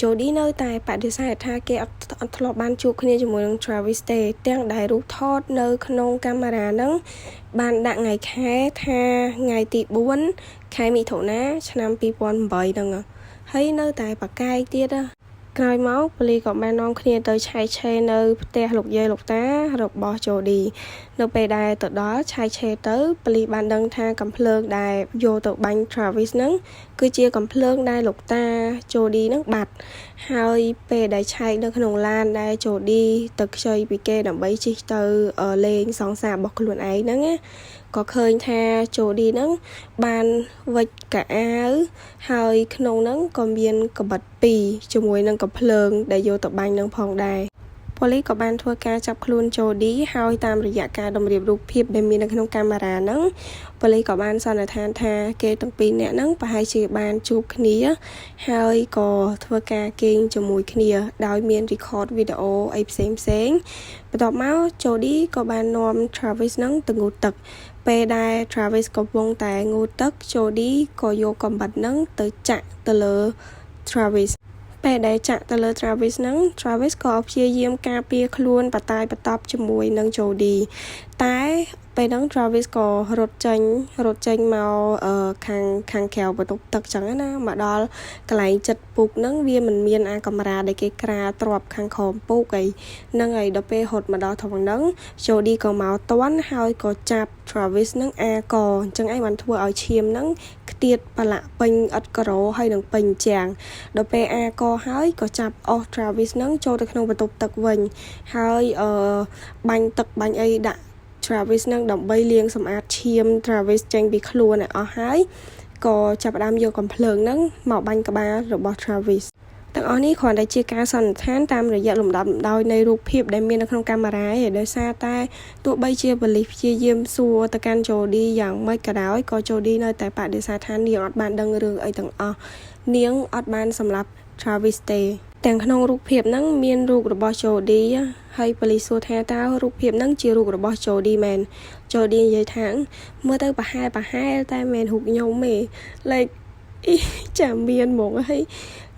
Jody នៅតែបដិសេធថាគេអត់ធ្លាប់បានជួបគ្នាជាមួយនឹង Travis ទេទាំងដែលរូបថតនៅក្នុងកាមេរ៉ាហ្នឹងបានដាក់ថ្ងៃខែថាថ្ងៃទី4ខែមិថុនាឆ្នាំ2008ហ្នឹងហើយនៅតែប្រកែកទៀតក្រោយមកប៉ូលីសក៏បាននាំគ្នាទៅឆែកឆេរនៅផ្ទះលោកយាយលោកតារបស់ Jody នៅពេលដែលទៅដល់ឆែកឆេរទៅប៉ូលីសបានដឹងថាកាំភ្លើងដែលយកទៅបាញ់ Travis ហ្នឹងគឺជាកាំភ្លើងដែលលោកតា Jody ហ្នឹងបាត់ហើយពេលដែលឆែកនៅក្នុងឡានដែល Jody ទៅខ្ចីពីគេដើម្បីជិះទៅលេងសង្សាររបស់ខ្លួនឯងហ្នឹងក៏ឃើញថា Jody ហ្នឹងបានវិចកៅអៅហើយក្នុងហ្នឹងក៏មានកបិត2ជាមួយនឹងកាំភ្លើងដែលយកទៅបាញ់នឹងផងដែរប៉ូលីសក៏បានធ្វើការចាប់ខ្លួន Jody ហើយតាមរយៈការតម្រៀបរូបភាពដែលមាននៅក្នុងកាមេរ៉ាហ្នឹងប៉ូលីសក៏បានសន្និដ្ឋានថាគេទាំងពីរនាក់ហ្នឹងប្រហែលជាបានជួបគ្នាហើយក៏ធ្វើការគេងជាមួយគ្នាដោយមាន record វីដេអូអីផ្សេងបន្ទាប់មក Jody ក៏បាននាំ Travis ហ្នឹងទៅងូតទឹកពេលដែល Travis កំពុងតែងូតទឹក Jody ក៏យកកាំបិតហ្នឹងទៅចាក់ទៅលើ Travis ពេលដែលចាក់ទៅលើ Travis ហ្នឹង Travis ក៏ព្យាយាមការពារខ្លួនបតាយបតប់ជាមួយនឹង Jody តែពេលហ្នឹង Travis ក៏រត់ចេញមកខាងក្រៅបន្ទប់ទឹកចឹងណាមកដល់កន្លែងចិត្តពុកហ្នឹងវាមិនមានអាកាមេរ៉ាដែលគេក្រាទ្រាប់ខាងក្រោមពុកអីហ្នឹងហើយដល់ពេលរត់មកដល់ត្រង់ហ្នឹង Jody ក៏មកទាន់ហើយក៏ចាប់ Travis ហ្នឹងអញ្ចឹងឯងបានធ្វើឲ្យឈាមហ្នឹងខ្ទាតប្រឡាក់ពេញឥតក្រហើយនឹងពេញចាំងដល់ពេលហើយក៏ចាប់អស់ Travis ហ្នឹងចូលទៅក្នុងបន្ទប់ទឹកវិញហើយបាញ់ទឹកបាញ់អីដាក់ Travis ហ្នឹងដើម្បីលាងសម្អាតឈាម Travis ចេញពីខ្លួនឲ្យអស់ហើយក៏ចាប់ផ្ដើមយកកាំភ្លើងហ្នឹងមកបាញ់ក្បាលរបស់ Travis ទាំងអស់នេះគ្រាន់តែជាការសន្និដ្ឋានតាមរយៈលំដាប់លំដោយនៃរូបភាពដែលមាននៅក្នុងកាមេរ៉ាឯដោយសារតែទោះបីជាប៉ូលីសព្យាយាមសួរទៅកាន់ជូឌីយ៉ាងម៉េចក៏ដោយក៏ជូឌីនៅតែបដិសេធថានាងអត់បានដឹងរឿងអីទាំងអស់នាងអត់បានសម្លាប់ Travis ទេទាំងក្នុងរូបភាពហ្នឹងមានរូបរបស់ជូឌីហើយប៉ូលីសសួរថាតើរូបភាពហ្នឹងជារូបរបស់ជូឌីមែនជូឌីនិយាយថាមើលទៅប្រហែលតែមិនរូបខ្ញុំទេ like ចាំមានហ្មងហើយ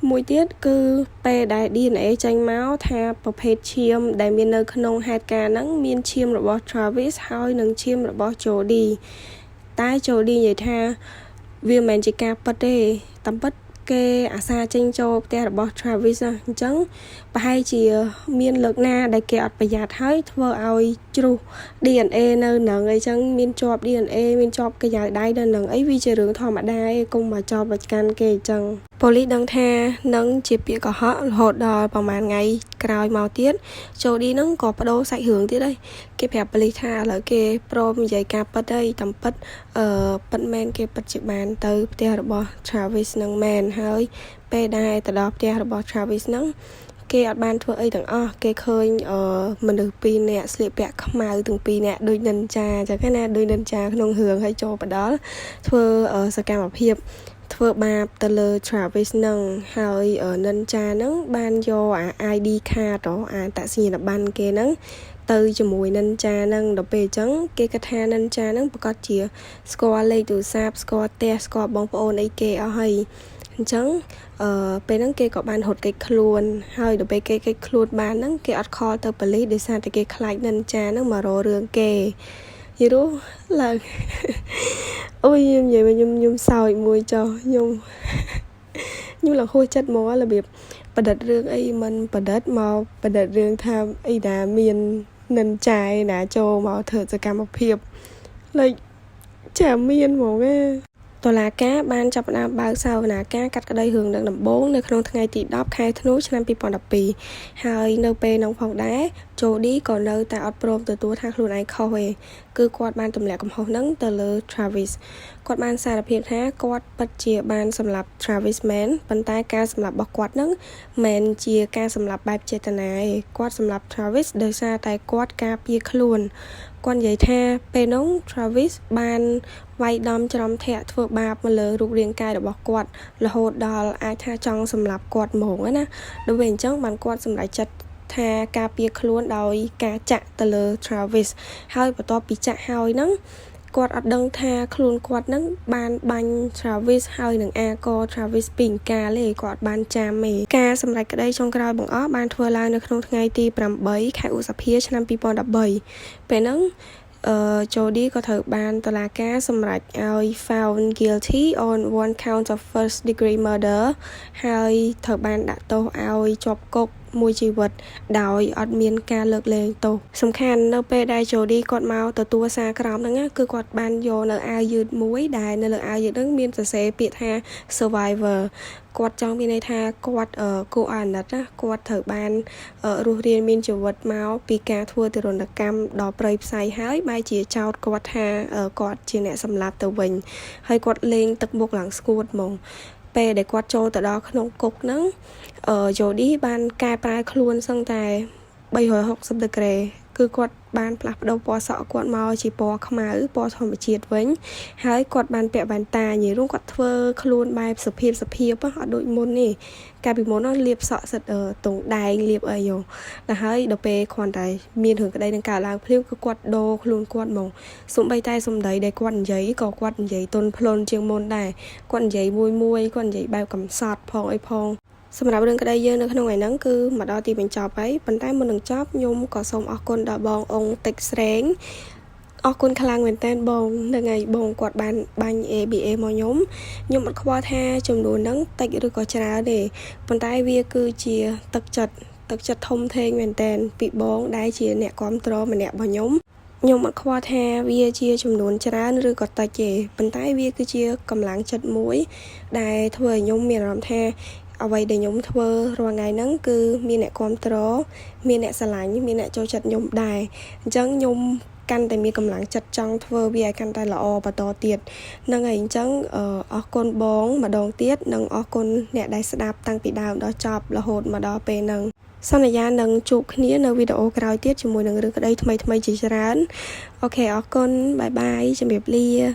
មួយទៀតគឺពេលដែល DNA ចេញមកថាប្រភេទឈាមដែលមាននៅក្នុងហេតុការណ៍ហ្នឹងមានឈាមរបស់ Travis ហើយនិងឈាមរបស់ Jody តែ Jody និយាយថាវាមិនមែនជាការពិតទេតាមពិតគេអាសាចេញចូលផ្ទះរបស់ Travis អញ្ចឹងប្រហែលជាមានលើកណាដែលគេអត់ប្រយ័ត្នហើយធ្វើឲ្យជ្រុះ DNA នៅនឹងអីចឹងមានជាប់ DNA មានជាប់កាយដៃនៅនឹងអីវាជារឿងធម្មតាឯងកុំមកចោទប្រកាន់គេអញ្ចឹងប៉ូលីសដឹងថានឹងជាពាក្យកុហករហូតដល់ប្រហែលថ្ងៃក្រោយមកទៀត Jody នឹងក៏បដូរសាច់រឿងទៀតហើយគេប្រាប់ប៉ូលីសថាឥឡូវគេព្រមនិយាយការពិតហើយតាមពិតពិតមែនគេពិតជាបានទៅផ្ទះរបស់ Travis នឹងមែនហើយពេលដែលទៅដល់ផ្ទះរបស់ Travis នឹងគេអត់បានធ្វើអីទាំងអស់គេឃើញមនុស្ស2នាក់ស្លៀកពាក់ខ្មៅទាំង2នាក់ដូចនិនចាចឹងណាដូចនិនចាក្នុងរឿងហើយចូលបដល់ធ្វើសកម្មភាពធ្វើបាបទៅលើ Travis នឹងហើយនិនចានឹងបានយកអា ID card អាតសញ្ញាណប័ណ្ណគេនឹងទៅជាមួយនិនចានឹងដល់ពេលអញ្ចឹងគេគិតថានិនចានឹងប្រកាសជាស្គាល់លេខទូរស័ព្ទស្គាល់ផ្ទះស្គាល់បងប្អូនអីគេអស់ហើយអញ្ចឹងពេលហ្នឹងគេក៏បានរត់គេចខ្លួនហើយដល់ពេលគេគេចខ្លួនបានហ្នឹងគេអត់ខលទៅប៉ូលីសដោយសារតែគេខ្លាចនិនចាហ្នឹងមករករឿងគេយល់ឡើងអូយខ្ញុំសើចមួយចុះខ្ញុំឡើងហួសចិត្តហ្មងរបៀបបដិទ្ធរឿងអីមិនបដិទ្ធមកបដិទ្ធរឿងថាអីណាមាននិនចាយណាចូលមកធ្វើសកម្មភាព like ចាំមានហ្មងតុលាការបានចាប់ផ្ដើមបើកសវនាការកាត់ក្តីរឿងនឹងដំបូងនៅក្នុងថ្ងៃទី10ខែធ្នូឆ្នាំ2012ហើយនៅពេលនោះផងដែរ Jody ក៏នៅតែអត់ព្រមទទួលថាខ្លួនឯងខុសទេគឺគាត់បានទម្លាក់កំហុសហ្នឹងទៅលើ Travis គាត់បានសារភាពថាគាត់ពិតជាបានសម្លាប់ Travis មែនប៉ុន្តែការសម្លាប់របស់គាត់ហ្នឹងមិនជាការសម្លាប់បែបចេតនាទេគាត់សម្លាប់ Travis ដោយសារតែគាត់ការពារខ្លួនគាត់និយាយថាពេលនោះ Travis បានវាយដំច្រំធាក់ធ្វើបាបមកលើរូបរាងកាយរបស់គាត់រហូតដល់អាចថាចង់សម្លាប់គាត់ហ្មងណាដូចវាអញ្ចឹងបានគាត់សម្រេចចិត្តថាការពារខ្លួនដោយការចាក់ទៅលើ Travis ហើយបន្ទាប់ពីចាក់ហើយហ្នឹងគាត់អត់ដឹងថាខ្លួនគាត់ហ្នឹងបានបាញ់ Travis ហើយនឹងអាក Travis ពីអង្ការទេគាត់បានចាំទេការសម្រេចក្តីចុងក្រោយបង្អស់បានធ្វើឡើងនៅក្នុងថ្ងៃទី8ខែឧសភាឆ្នាំ2013ពេលហ្នឹងJody ក៏ត្រូវបានតុលាការសម្រេចឲ្យ found guilty on one count of first degree murder ហើយត្រូវបានដាក់ទោសឲ្យជាប់គុកមួយជីវិតដោយអត់មានការលើកលែងទោសសំខាន់នៅពេលដែល Jody គាត់មកទទួលសារក្រមហ្នឹងគឺគាត់បានយកនៅអាវយឺតមួយដែលនៅលើអាវយឺតហ្នឹងមានសរសេរពាក្យថា survivor គាត់ចង់មានន័យថាគាត់គួរអាណិតណាគាត់ត្រូវបានរស់រានមានជីវិតមកពីការធ្វើទរណកម្មដល់ព្រៃផ្សៃហើយបែរជាចោទគាត់ថាគាត់ជាអ្នកសម្លាប់ទៅវិញហើយគាត់លេងទឹកមុខឡើងស្ងួតហ្មងពេលដែលគាត់ចូលទៅដល់ក្នុងគុកហ្នឹងJody បានកែប្រែខ្លួនសឹងតែ360ដឺក្រេគឺគាត់បានផ្លាស់ប្ដូរពណ៌សក់គាត់មកជាពណ៌ខ្មៅពណ៌ធម្មជាតិវិញហើយគាត់បានពាក់វ៉ែនតានិយាយរួមគាត់ធ្វើខ្លួនបែបសុភាពអត់ដូចមុនទេកាលពីមុននោះលាបសក់សិតទងដែងលាបអីយោតែហើយដល់ពេលគ្រាន់តែមានរឿងក្តីនឹងកើតឡើងភ្លាមគឺគាត់ដូរខ្លួនគាត់ហ្មងសូម្បីតែសម្ដីដែលគាត់និយាយក៏គាត់និយាយទន់ភ្លន់ជាងមុនដែរគាត់និយាយមួយគាត់និយាយបែបកំសត់ផងអីផងសម្រាប់រឿងក្តីយើងនៅក្នុងថ្ងៃហ្នឹងគឺមកដល់ទីបញ្ចប់ហើយប៉ុន្តែមុននឹងចប់ខ្ញុំក៏សូមអរគុណដល់បងអង្គតិចស្រេងអរគុណខ្លាំងមែនតើបងហ្នឹងហើយបងគាត់បានបាញ់ ABA មកខ្ញុំអត់ខ្វល់ថាចំនួនហ្នឹងតិចឬក៏ច្រើនទេប៉ុន្តែវាគឺជាទឹកចិត្តធំធេងមែនតើពីបងដែលជាអ្នកគ្រប់គ្រងម្នាក់របស់ខ្ញុំអត់ខ្វល់ថាវាជាចំនួនច្រើនឬក៏តិចទេប៉ុន្តែវាគឺជាកម្លាំងចិត្តមួយដែលធ្វើឲ្យខ្ញុំមានអារម្មណ៍ថាអ្វីដែលខ្ញុំធ្វើរាល់ថ្ងៃហ្នឹងគឺមានអ្នកគ្រប់គ្រងមានអ្នកស្រឡាញ់មានអ្នកចូលចិត្តខ្ញុំដែរអញ្ចឹងខ្ញុំ កាន់តែមានកម្លាំងចិត្តចង់ធ្វើវាឲ្យកាន់តែល្អបន្តទៀតហ្នឹងហើយអញ្ចឹងអរគុណបងម្ដងទៀតនិងអរគុណអ្នកដែលស្ដាប់តាំងពីដើមដល់ចប់រហូតមកដល់ពេលហ្នឹងសន្យានឹងជួបគ្នានៅវីដេអូក្រោយទៀតជាមួយនឹងរឿងក្តីថ្មីៗជាច្រើនអូខេអរគុណបាយបាយជម្រាបលា